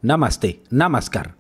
Namaste, Namaskar.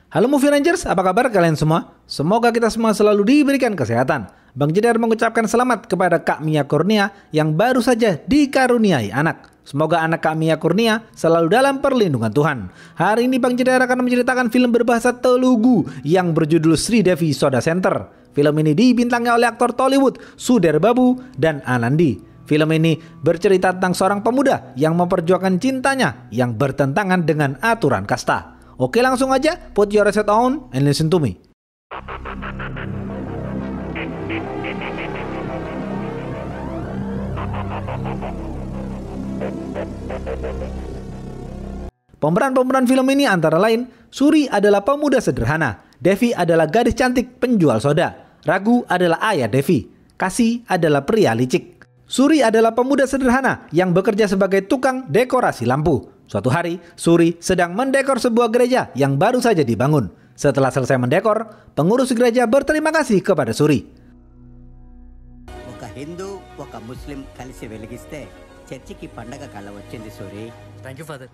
Halo Movie Rangers, apa kabar kalian semua? Semoga kita semua selalu diberikan kesehatan. Bang Jedar mengucapkan selamat kepada Kak Mia Kurnia yang baru saja dikaruniai anak. Semoga anak Kak Mia Kurnia selalu dalam perlindungan Tuhan. Hari ini Bang Jedar akan menceritakan film berbahasa Telugu yang berjudul Sri Devi Soda Center. Film ini dibintangi oleh aktor Tollywood Sudhir Babu dan Anandi. Film ini bercerita tentang seorang pemuda yang memperjuangkan cintanya yang bertentangan dengan aturan kasta. Oke, langsung aja, put your headset on and listen to me. Pemeran-pemeran film ini antara lain, Suri adalah pemuda sederhana, Devi adalah gadis cantik penjual soda, Ragu adalah ayah Devi, Kasih adalah pria licik. Suri adalah pemuda sederhana yang bekerja sebagai tukang dekorasi lampu. Suatu hari, Suri sedang mendekor sebuah gereja yang baru saja dibangun. Setelah selesai mendekor, pengurus gereja berterima kasih kepada Suri. Oka Hindu, oka Muslim kalisi veligiste, churchiki pandaga kala vachindi Suri. Thank you, Father.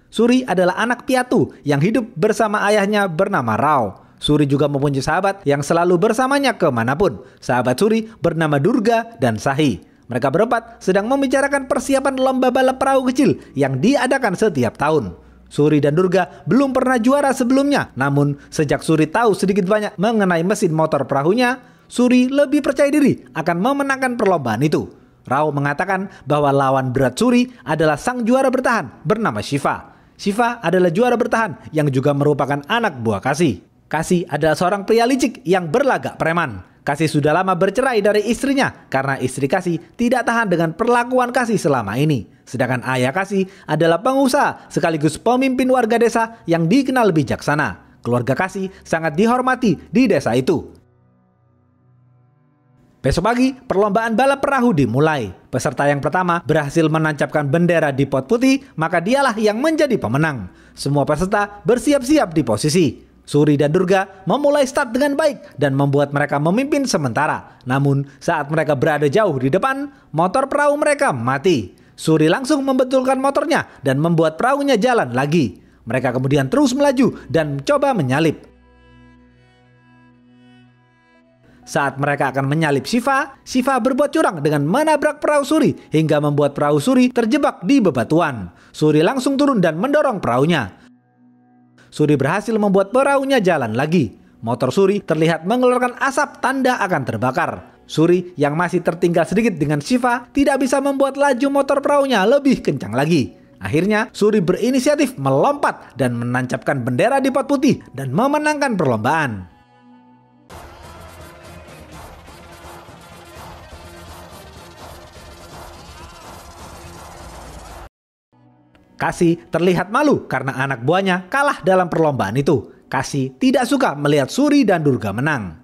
Suri adalah anak piatu yang hidup bersama ayahnya bernama Rao. Suri juga mempunyai sahabat yang selalu bersamanya kemanapun. Sahabat Suri bernama Durga dan Sahi. Mereka berempat sedang membicarakan persiapan lomba balap perahu kecil yang diadakan setiap tahun. Suri dan Durga belum pernah juara sebelumnya, namun sejak Suri tahu sedikit banyak mengenai mesin motor perahunya, Suri lebih percaya diri akan memenangkan perlombaan itu. Rao mengatakan bahwa lawan berat Suri adalah sang juara bertahan bernama Shiva. Shiva adalah juara bertahan yang juga merupakan anak buah Kasih. Kasih adalah seorang pria licik yang berlagak preman. Kasih sudah lama bercerai dari istrinya karena istri Kasih tidak tahan dengan perlakuan Kasih selama ini. Sedangkan ayah Kasih adalah pengusaha sekaligus pemimpin warga desa yang dikenal bijaksana. Keluarga Kasih sangat dihormati di desa itu. Besok pagi, perlombaan balap perahu dimulai. Peserta yang pertama berhasil menancapkan bendera di pot putih, maka dialah yang menjadi pemenang. Semua peserta bersiap-siap di posisi. Suri dan Durga memulai start dengan baik dan membuat mereka memimpin sementara. Namun saat mereka berada jauh di depan, motor perahu mereka mati. Suri langsung membetulkan motornya dan membuat perahunya jalan lagi. Mereka kemudian terus melaju dan coba menyalip. Saat mereka akan menyalip Shiva, Shiva berbuat curang dengan menabrak perahu Suri hingga membuat perahu Suri terjebak di bebatuan. Suri langsung turun dan mendorong perahunya. Suri berhasil membuat perahunya jalan lagi. Motor Suri terlihat mengeluarkan asap tanda akan terbakar. Suri yang masih tertinggal sedikit dengan Shiva tidak bisa membuat laju motor perahunya lebih kencang lagi. Akhirnya Suri berinisiatif melompat dan menancapkan bendera di pot putih dan memenangkan perlombaan. Kasih terlihat malu karena anak buahnya kalah dalam perlombaan itu. Kasih tidak suka melihat Suri dan Durga menang.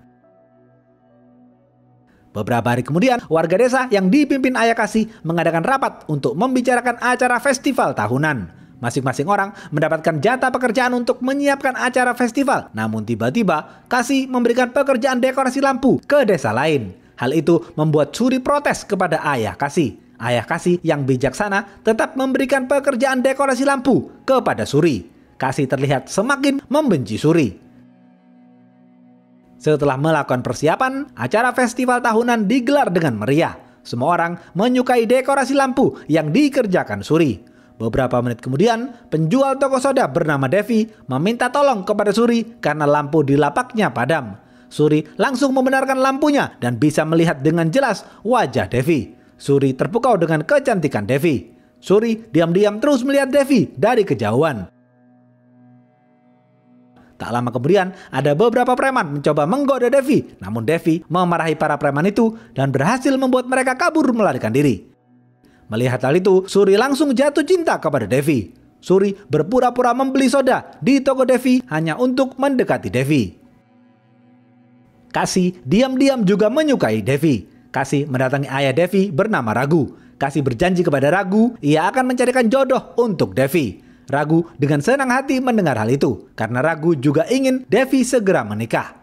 Beberapa hari kemudian, warga desa yang dipimpin ayah Kasih mengadakan rapat untuk membicarakan acara festival tahunan. Masing-masing orang mendapatkan jatah pekerjaan untuk menyiapkan acara festival. Namun tiba-tiba, Kasih memberikan pekerjaan dekorasi lampu ke desa lain. Hal itu membuat Suri protes kepada ayah Kasih. Ayah Kasih yang bijaksana tetap memberikan pekerjaan dekorasi lampu kepada Suri. Kasih terlihat semakin membenci Suri. Setelah melakukan persiapan, acara festival tahunan digelar dengan meriah. Semua orang menyukai dekorasi lampu yang dikerjakan Suri. Beberapa menit kemudian, penjual toko soda bernama Devi meminta tolong kepada Suri karena lampu di lapaknya padam. Suri langsung membenarkan lampunya dan bisa melihat dengan jelas wajah Devi. Suri terpukau dengan kecantikan Devi. Suri diam-diam terus melihat Devi dari kejauhan. Tak lama kemudian, ada beberapa preman mencoba menggoda Devi. Namun Devi memarahi para preman itu dan berhasil membuat mereka kabur melarikan diri. Melihat hal itu, Suri langsung jatuh cinta kepada Devi. Suri berpura-pura membeli soda di toko Devi hanya untuk mendekati Devi. Kasih diam-diam juga menyukai Devi. Kasih mendatangi ayah Devi bernama Ragu. Kasih berjanji kepada Ragu ia akan mencarikan jodoh untuk Devi. Ragu dengan senang hati mendengar hal itu, karena Ragu juga ingin Devi segera menikah.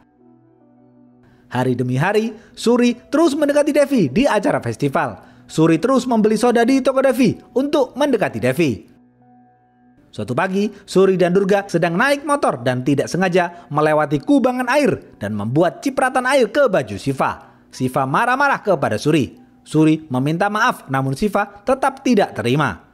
Hari demi hari, Suri terus mendekati Devi di acara festival. Suri terus membeli soda di toko Devi untuk mendekati Devi. Suatu pagi, Suri dan Durga sedang naik motor dan tidak sengaja melewati kubangan air dan membuat cipratan air ke baju Siva. Siva marah-marah kepada Suri. Suri meminta maaf, namun Siva tetap tidak terima.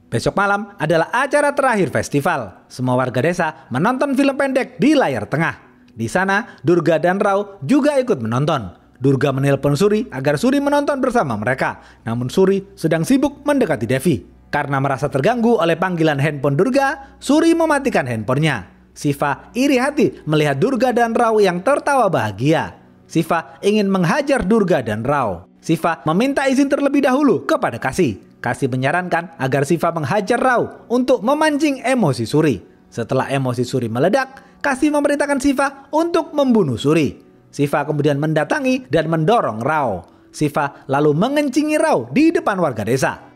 Besok malam adalah acara terakhir festival. Semua warga desa menonton film pendek di layar tengah. Di sana, Durga dan Rao juga ikut menonton. Durga menelpon Suri agar Suri menonton bersama mereka. Namun Suri sedang sibuk mendekati Devi. Karena merasa terganggu oleh panggilan handphone Durga, Suri mematikan handphonenya. Siva iri hati melihat Durga dan Rao yang tertawa bahagia. Siva ingin menghajar Durga dan Rao. Siva meminta izin terlebih dahulu kepada Kasih. Kasih menyarankan agar Siva menghajar Rao untuk memancing emosi Suri. Setelah emosi Suri meledak, Kasih memerintahkan Siva untuk membunuh Suri. Siva kemudian mendatangi dan mendorong Rao. Siva lalu mengencingi Rao di depan warga desa.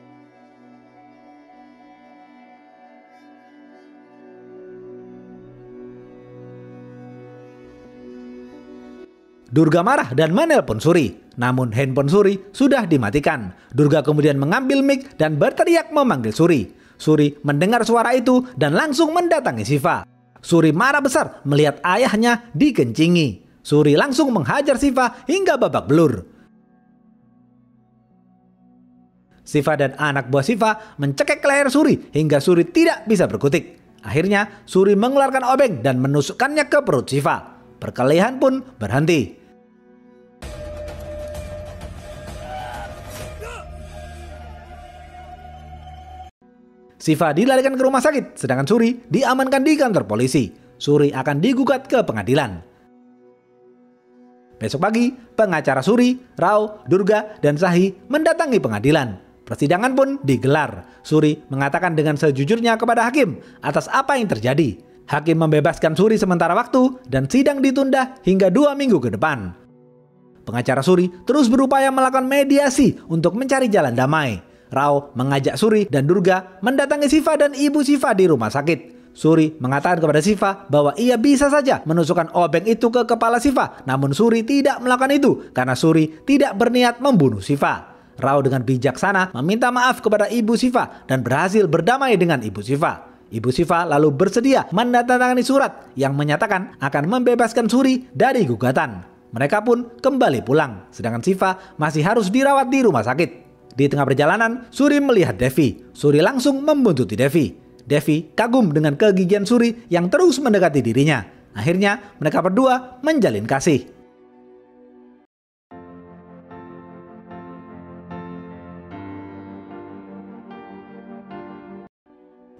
Durga marah dan menelpon Suri. Namun handphone Suri sudah dimatikan. Durga kemudian mengambil mic dan berteriak memanggil Suri. Suri mendengar suara itu dan langsung mendatangi Siva. Suri marah besar melihat ayahnya dikencingi. Suri langsung menghajar Siva hingga babak belur. Siva dan anak buah Siva mencekik leher Suri hingga Suri tidak bisa berkutik. Akhirnya Suri mengeluarkan obeng dan menusukkannya ke perut Siva. Perkelahian pun berhenti. Siva dilarikan ke rumah sakit, sedangkan Suri diamankan di kantor polisi. Suri akan digugat ke pengadilan. Besok pagi, pengacara Suri, Rao, Durga, dan Sahi mendatangi pengadilan. Persidangan pun digelar. Suri mengatakan dengan sejujurnya kepada hakim atas apa yang terjadi. Hakim membebaskan Suri sementara waktu dan sidang ditunda hingga 2 minggu ke depan. Pengacara Suri terus berupaya melakukan mediasi untuk mencari jalan damai. Rao mengajak Suri dan Durga mendatangi Siva dan ibu Siva di rumah sakit. Suri mengatakan kepada Siva bahwa ia bisa saja menusukkan obeng itu ke kepala Siva. Namun Suri tidak melakukan itu karena Suri tidak berniat membunuh Siva. Rao dengan bijaksana meminta maaf kepada ibu Siva dan berhasil berdamai dengan ibu Siva. Ibu Siva lalu bersedia menandatangani surat yang menyatakan akan membebaskan Suri dari gugatan. Mereka pun kembali pulang, sedangkan Siva masih harus dirawat di rumah sakit. Di tengah perjalanan, Suri melihat Devi. Suri langsung membuntuti Devi. Devi kagum dengan kegigihan Suri yang terus mendekati dirinya. Akhirnya, mereka berdua menjalin kasih.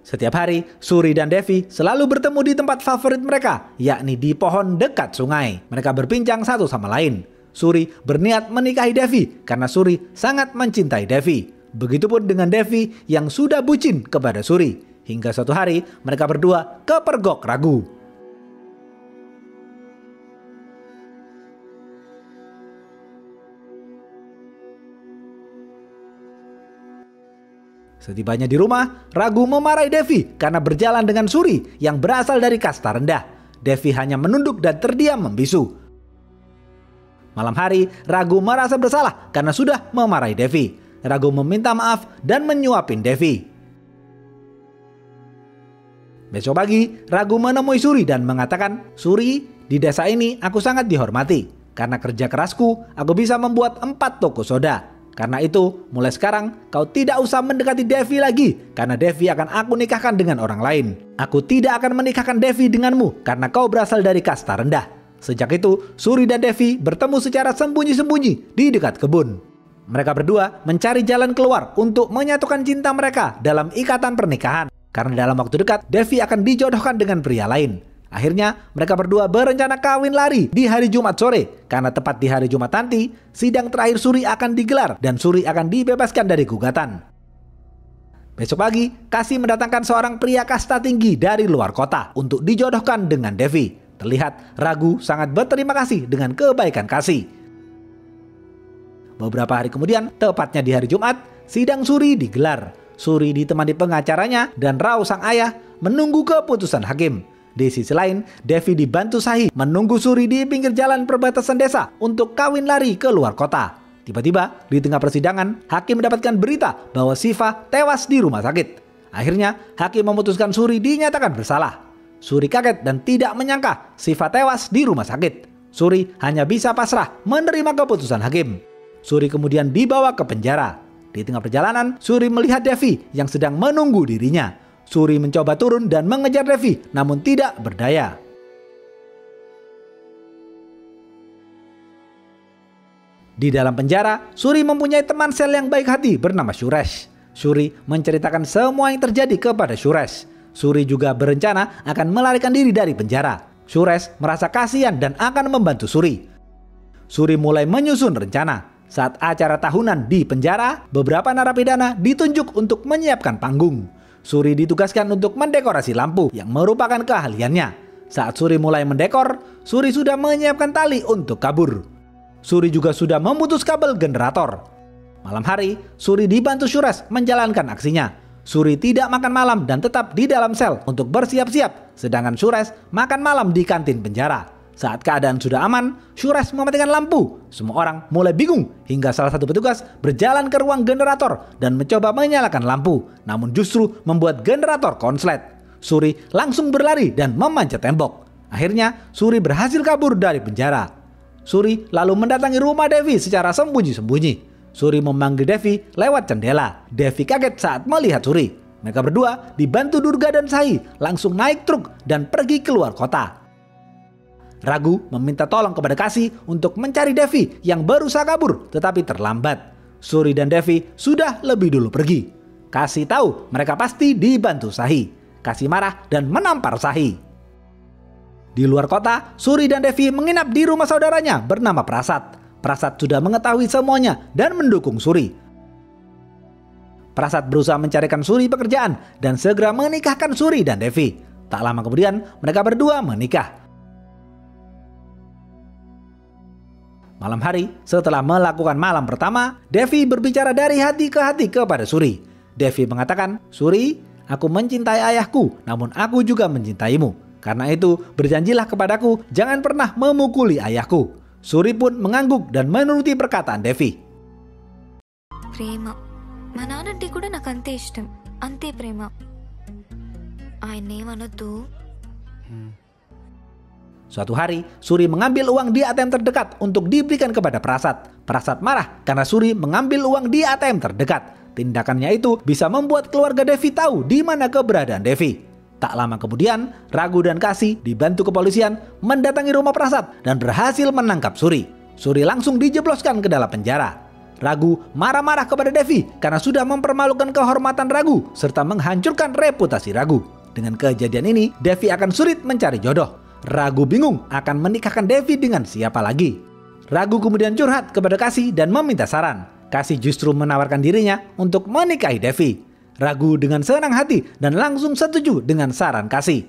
Setiap hari, Suri dan Devi selalu bertemu di tempat favorit mereka, yakni di pohon dekat sungai. Mereka berbincang satu sama lain. Suri berniat menikahi Devi karena Suri sangat mencintai Devi. Begitupun dengan Devi yang sudah bucin kepada Suri. Hingga suatu hari mereka berdua kepergok ragu. Setibanya di rumah, Ragu memarahi Devi karena berjalan dengan Suri yang berasal dari kasta rendah. Devi hanya menunduk dan terdiam membisu. Malam hari, Ragu merasa bersalah karena sudah memarahi Devi. Ragu meminta maaf dan menyuapin Devi. Besok pagi, Ragu menemui Suri dan mengatakan, "Suri, di desa ini aku sangat dihormati. Karena kerja kerasku, aku bisa membuat 4 toko soda. Karena itu, mulai sekarang kau tidak usah mendekati Devi lagi, karena Devi akan aku nikahkan dengan orang lain. Aku tidak akan menikahkan Devi denganmu karena kau berasal dari kasta rendah." Sejak itu, Suri dan Devi bertemu secara sembunyi-sembunyi di dekat kebun. Mereka berdua mencari jalan keluar untuk menyatukan cinta mereka dalam ikatan pernikahan. Karena dalam waktu dekat, Devi akan dijodohkan dengan pria lain. Akhirnya, mereka berdua berencana kawin lari di hari Jumat sore. Karena tepat di hari Jumat nanti, sidang terakhir Suri akan digelar dan Suri akan dibebaskan dari gugatan. Besok pagi, Kasih mendatangkan seorang pria kasta tinggi dari luar kota untuk dijodohkan dengan Devi. Terlihat Ragu sangat berterima kasih dengan kebaikan Kasih. Beberapa hari kemudian, tepatnya di hari Jumat, sidang Suri digelar. Suri ditemani pengacaranya dan Rao sang ayah menunggu keputusan hakim. Di sisi lain, Devi dibantu Sahi menunggu Suri di pinggir jalan perbatasan desa untuk kawin lari ke luar kota. Tiba-tiba, di tengah persidangan, hakim mendapatkan berita bahwa Siva tewas di rumah sakit. Akhirnya, hakim memutuskan Suri dinyatakan bersalah. Suri kaget dan tidak menyangka Siva tewas di rumah sakit. Suri hanya bisa pasrah menerima keputusan hakim. Suri kemudian dibawa ke penjara. Di tengah perjalanan, Suri melihat Devi yang sedang menunggu dirinya. Suri mencoba turun dan mengejar Devi, namun tidak berdaya. Di dalam penjara, Suri mempunyai teman sel yang baik hati bernama Suresh. Suri menceritakan semua yang terjadi kepada Suresh. Suri juga berencana akan melarikan diri dari penjara. Suresh merasa kasihan dan akan membantu Suri. Suri mulai menyusun rencana. Saat acara tahunan di penjara, beberapa narapidana ditunjuk untuk menyiapkan panggung. Suri ditugaskan untuk mendekorasi lampu yang merupakan keahliannya. Saat Suri mulai mendekor, Suri sudah menyiapkan tali untuk kabur. Suri juga sudah memutus kabel generator. Malam hari, Suri dibantu Suresh menjalankan aksinya. Suri tidak makan malam dan tetap di dalam sel untuk bersiap-siap, sedangkan Suresh makan malam di kantin penjara. Saat keadaan sudah aman, Suresh mematikan lampu. Semua orang mulai bingung hingga salah satu petugas berjalan ke ruang generator dan mencoba menyalakan lampu, namun justru membuat generator konslet. Suri langsung berlari dan memanjat tembok. Akhirnya, Suri berhasil kabur dari penjara. Suri lalu mendatangi rumah Devi secara sembunyi-sembunyi. Suri memanggil Devi lewat jendela. Devi kaget saat melihat Suri. Mereka berdua dibantu Durga dan Sahi langsung naik truk dan pergi keluar kota. Ragu meminta tolong kepada Kasih untuk mencari Devi yang berusaha kabur tetapi terlambat. Suri dan Devi sudah lebih dulu pergi. Kasih tahu mereka pasti dibantu Sahi. Kasih marah dan menampar Sahi. Di luar kota, Suri dan Devi menginap di rumah saudaranya bernama Prasad. Prasad sudah mengetahui semuanya dan mendukung Suri. Prasad berusaha mencarikan Suri pekerjaan dan segera menikahkan Suri dan Devi. Tak lama kemudian mereka berdua menikah. Malam hari, setelah melakukan malam pertama, Devi berbicara dari hati ke hati kepada Suri. Devi mengatakan, "Suri, aku mencintai ayahku, namun aku juga mencintaimu. Karena itu, berjanjilah kepadaku jangan pernah memukuli ayahku." Suri pun mengangguk dan menuruti perkataan Devi. Prema, ma naanante kuda naku ante ishtam. Ante prema. Ayane manadu. Suatu hari, Suri mengambil uang di ATM terdekat untuk diberikan kepada Prasad. Prasad marah karena Suri mengambil uang di ATM terdekat. Tindakannya itu bisa membuat keluarga Devi tahu di mana keberadaan Devi. Tak lama kemudian, Ragu dan Kasih dibantu kepolisian mendatangi rumah Prasad dan berhasil menangkap Suri. Suri langsung dijebloskan ke dalam penjara. Ragu marah-marah kepada Devi karena sudah mempermalukan kehormatan Ragu serta menghancurkan reputasi Ragu. Dengan kejadian ini, Devi akan sulit mencari jodoh. Ragu bingung akan menikahkan Devi dengan siapa lagi. Ragu kemudian curhat kepada Kasih dan meminta saran. Kasih justru menawarkan dirinya untuk menikahi Devi. Ragu dengan senang hati dan langsung setuju dengan saran Kasih.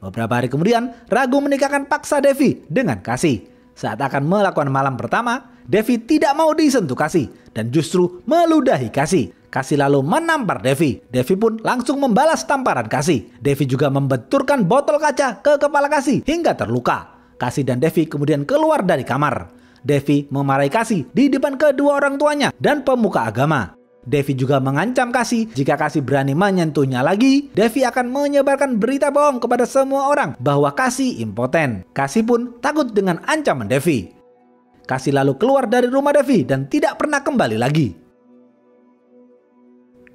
Beberapa hari kemudian, Ragu menikahkan paksa Devi dengan Kasih. Saat akan melakukan malam pertama, Devi tidak mau disentuh Kasih dan justru meludahi Kasih. Kasih lalu menampar Devi. Devi pun langsung membalas tamparan Kasih. Devi juga membenturkan botol kaca ke kepala Kasih hingga terluka. Kasih dan Devi kemudian keluar dari kamar. Devi memarahi Kasih di depan kedua orang tuanya dan pemuka agama. Devi juga mengancam Kasih jika Kasih berani menyentuhnya lagi, Devi akan menyebarkan berita bohong kepada semua orang bahwa Kasih impoten. Kasih pun takut dengan ancaman Devi. Kasih lalu keluar dari rumah Devi dan tidak pernah kembali lagi.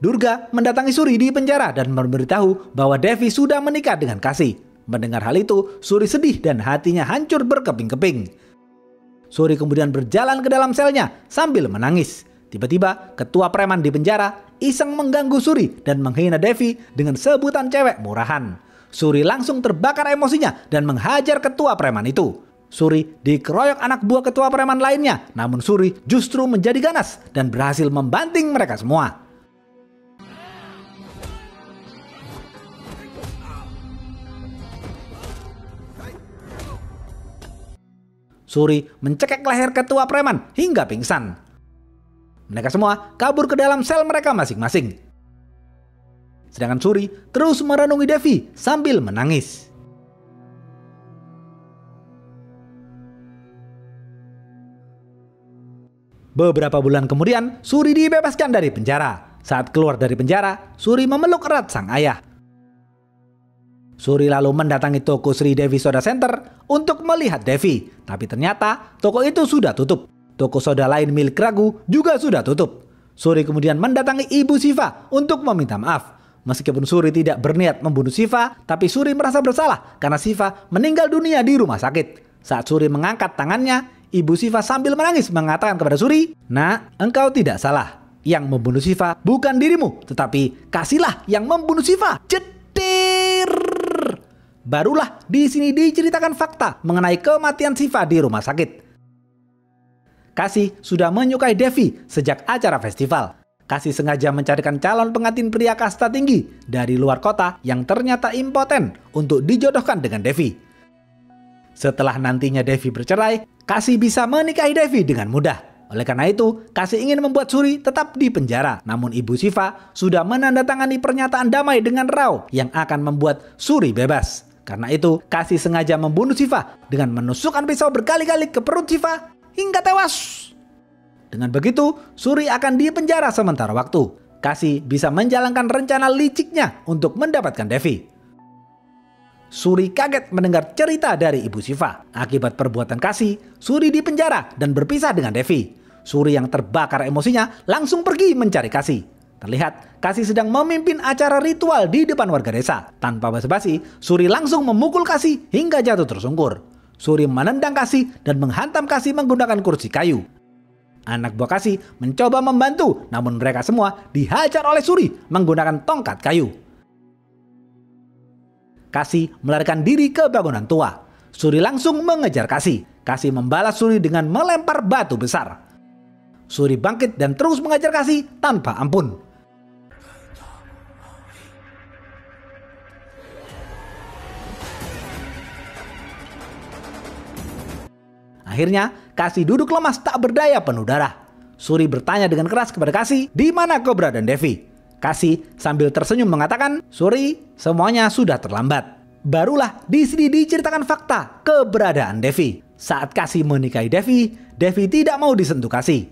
Durga mendatangi Suri di penjara dan memberitahu bahwa Devi sudah menikah dengan Kasih. Mendengar hal itu, Suri sedih dan hatinya hancur berkeping-keping. Suri kemudian berjalan ke dalam selnya sambil menangis. Tiba-tiba, ketua preman di penjara iseng mengganggu Suri dan menghina Devi dengan sebutan cewek murahan. Suri langsung terbakar emosinya dan menghajar ketua preman itu. Suri dikeroyok anak buah ketua preman lainnya, namun Suri justru menjadi ganas dan berhasil membanting mereka semua. Suri mencekek leher ketua preman hingga pingsan. Mereka semua kabur ke dalam sel mereka masing-masing. Sedangkan Suri terus merenungi Devi sambil menangis. Beberapa bulan kemudian, Suri dibebaskan dari penjara. Saat keluar dari penjara, Suri memeluk erat sang ayah. Suri lalu mendatangi toko Sri Devi Soda Center untuk melihat Devi. Tapi ternyata toko itu sudah tutup. Toko soda lain milik Raghu juga sudah tutup. Suri kemudian mendatangi Ibu Siva untuk meminta maaf. Meskipun Suri tidak berniat membunuh Siva, tapi Suri merasa bersalah karena Siva meninggal dunia di rumah sakit. Saat Suri mengangkat tangannya, Ibu Siva sambil menangis mengatakan kepada Suri, "Nak, engkau tidak salah. Yang membunuh Siva bukan dirimu, tetapi Kasihlah yang membunuh Siva." Cetir. Barulah di sini diceritakan fakta mengenai kematian Siva di rumah sakit. Kasih sudah menyukai Devi sejak acara festival. Kasih sengaja mencarikan calon pengantin pria kasta tinggi dari luar kota yang ternyata impoten untuk dijodohkan dengan Devi. Setelah nantinya Devi bercerai, Kasih bisa menikahi Devi dengan mudah. Oleh karena itu, Kasih ingin membuat Suri tetap di penjara. Namun Ibu Siva sudah menandatangani pernyataan damai dengan Rao yang akan membuat Suri bebas. Karena itu, Kasih sengaja membunuh Siva dengan menusukkan pisau berkali-kali ke perut Siva hingga tewas. Dengan begitu, Suri akan dipenjara sementara waktu. Kasih bisa menjalankan rencana liciknya untuk mendapatkan Devi. Suri kaget mendengar cerita dari Ibu Siva. Akibat perbuatan Kasih, Suri dipenjara dan berpisah dengan Devi. Suri yang terbakar emosinya langsung pergi mencari Kasih. Terlihat Kasih sedang memimpin acara ritual di depan warga desa. Tanpa basa-basi, Suri langsung memukul Kasih hingga jatuh tersungkur. Suri menendang Kasih dan menghantam Kasih menggunakan kursi kayu. Anak buah Kasih mencoba membantu, namun mereka semua dihajar oleh Suri menggunakan tongkat kayu. Kasih melarikan diri ke bangunan tua. Suri langsung mengejar Kasih. Kasih membalas Suri dengan melempar batu besar. Suri bangkit dan terus mengejar Kasih tanpa ampun. Akhirnya, Kasih duduk lemas tak berdaya penuh darah. Suri bertanya dengan keras kepada Kasih, "Di mana Kobra dan Devi?" Kasih sambil tersenyum mengatakan, "Suri, semuanya sudah terlambat." Barulah di sini diceritakan fakta keberadaan Devi. Saat Kasih menikahi Devi, Devi tidak mau disentuh Kasih.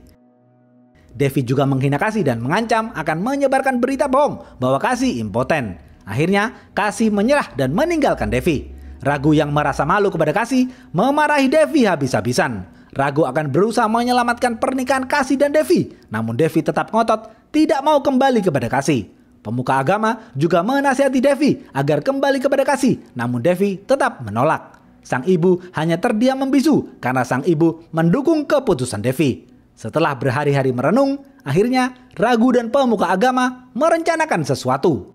Devi juga menghina Kasih dan mengancam akan menyebarkan berita bohong bahwa Kasih impoten. Akhirnya, Kasih menyerah dan meninggalkan Devi. Raghu yang merasa malu kepada Kasih memarahi Devi habis-habisan. Raghu akan berusaha menyelamatkan pernikahan Kasih dan Devi. Namun Devi tetap ngotot tidak mau kembali kepada Kasih. Pemuka agama juga menasihati Devi agar kembali kepada Kasih. Namun Devi tetap menolak. Sang ibu hanya terdiam membisu karena sang ibu mendukung keputusan Devi. Setelah berhari-hari merenung, akhirnya Raghu dan pemuka agama merencanakan sesuatu.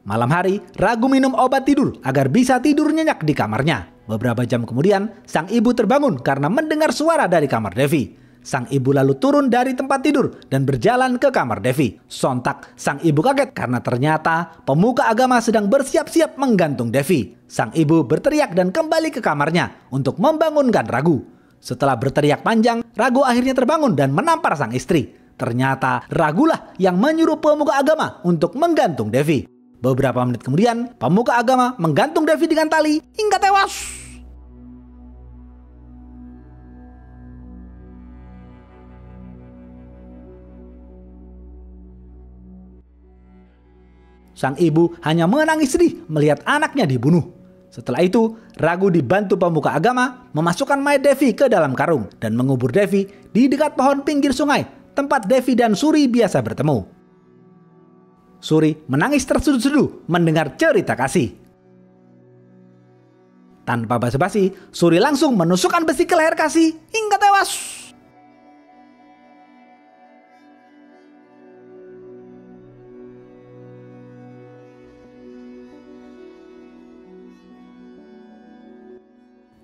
Malam hari, Raghu minum obat tidur agar bisa tidur nyenyak di kamarnya. Beberapa jam kemudian, sang ibu terbangun karena mendengar suara dari kamar Devi. Sang ibu lalu turun dari tempat tidur dan berjalan ke kamar Devi. Sontak, sang ibu kaget karena ternyata pemuka agama sedang bersiap-siap menggantung Devi. Sang ibu berteriak dan kembali ke kamarnya untuk membangunkan Raghu. Setelah berteriak panjang, Raghu akhirnya terbangun dan menampar sang istri. Ternyata Raghulah yang menyuruh pemuka agama untuk menggantung Devi. Beberapa menit kemudian, pemuka agama menggantung Devi dengan tali hingga tewas. Sang ibu hanya menangis sedih melihat anaknya dibunuh. Setelah itu, Raghu dibantu pemuka agama memasukkan mayat Devi ke dalam karung dan mengubur Devi di dekat pohon pinggir sungai, tempat Devi dan Suri biasa bertemu. Suri menangis terseduh-seduh mendengar cerita Kasih. Tanpa basa-basi, Suri langsung menusukkan besi ke leher Kasih hingga tewas.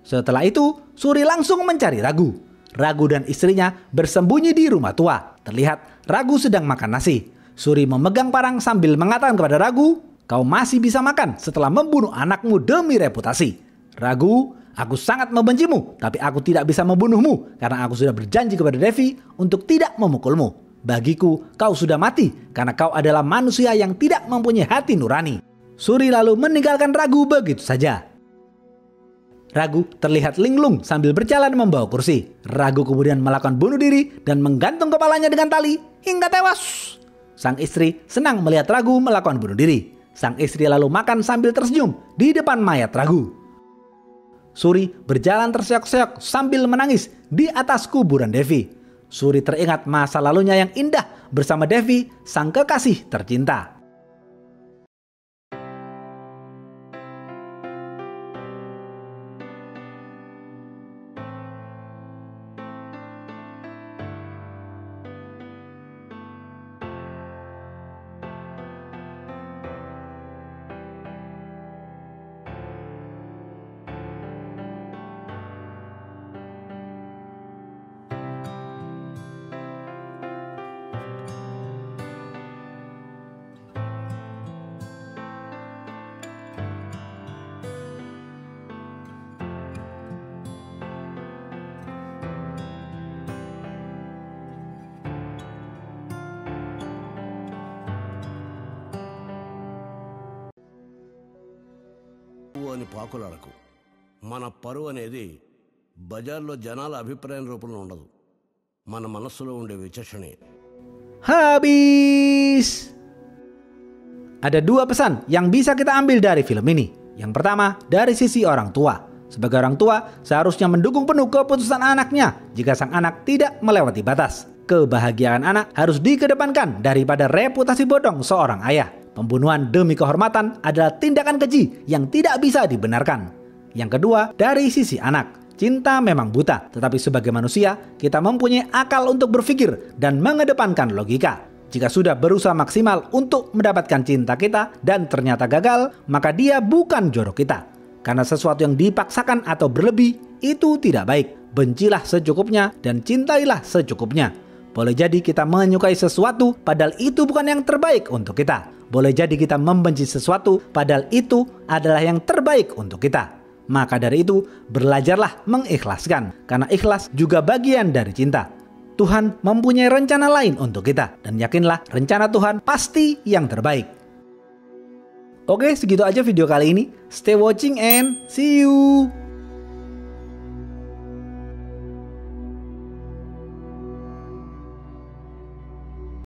Setelah itu, Suri langsung mencari Raghu. Raghu dan istrinya bersembunyi di rumah tua. Terlihat Raghu sedang makan nasi. Suri memegang parang sambil mengatakan kepada Raghu, "Kau masih bisa makan setelah membunuh anakmu demi reputasi." Raghu Aku sangat membencimu, tapi aku tidak bisa membunuhmu karena aku sudah berjanji kepada Devi untuk tidak memukulmu. Bagiku, kau sudah mati karena kau adalah manusia yang tidak mempunyai hati nurani. Suri lalu meninggalkan Raghu begitu saja. Raghu terlihat linglung sambil berjalan membawa kursi. Raghu kemudian melakukan bunuh diri dan menggantung kepalanya dengan tali hingga tewas. Sang istri senang melihat Raghu melakukan bunuh diri. Sang istri lalu makan sambil tersenyum di depan mayat Raghu. Suri berjalan terseok-seok sambil menangis di atas kuburan Devi. Suri teringat masa lalunya yang indah bersama Devi, sang kekasih tercinta. అని పాకులాడకు. మన పరువు అనేది బజార్లో జనాల అభిప్రాయం రూపంలో ఉండదు, మన మనస్సులో ఉండే విచక్షణే. Habis. Ada dua pesan yang bisa kita ambil dari film ini. Yang pertama, dari sisi orang tua. Sebagai orang tua, seharusnya mendukung penuh keputusan anaknya jika sang anak tidak melewati batas. Kebahagiaan anak harus dikedepankan daripada reputasi bodong seorang ayah. Pembunuhan demi kehormatan adalah tindakan keji yang tidak bisa dibenarkan. Yang kedua, dari sisi anak. Cinta memang buta, tetapi sebagai manusia, kita mempunyai akal untuk berpikir dan mengedepankan logika. Jika sudah berusaha maksimal untuk mendapatkan cinta kita dan ternyata gagal, maka dia bukan jodoh kita. Karena sesuatu yang dipaksakan atau berlebih, itu tidak baik. Bencilah secukupnya dan cintailah secukupnya. Boleh jadi kita menyukai sesuatu, padahal itu bukan yang terbaik untuk kita. Boleh jadi kita membenci sesuatu, padahal itu adalah yang terbaik untuk kita. Maka dari itu, belajarlah mengikhlaskan, karena ikhlas juga bagian dari cinta. Tuhan mempunyai rencana lain untuk kita, dan yakinlah rencana Tuhan pasti yang terbaik. Oke, segitu aja video kali ini. Stay watching and see you.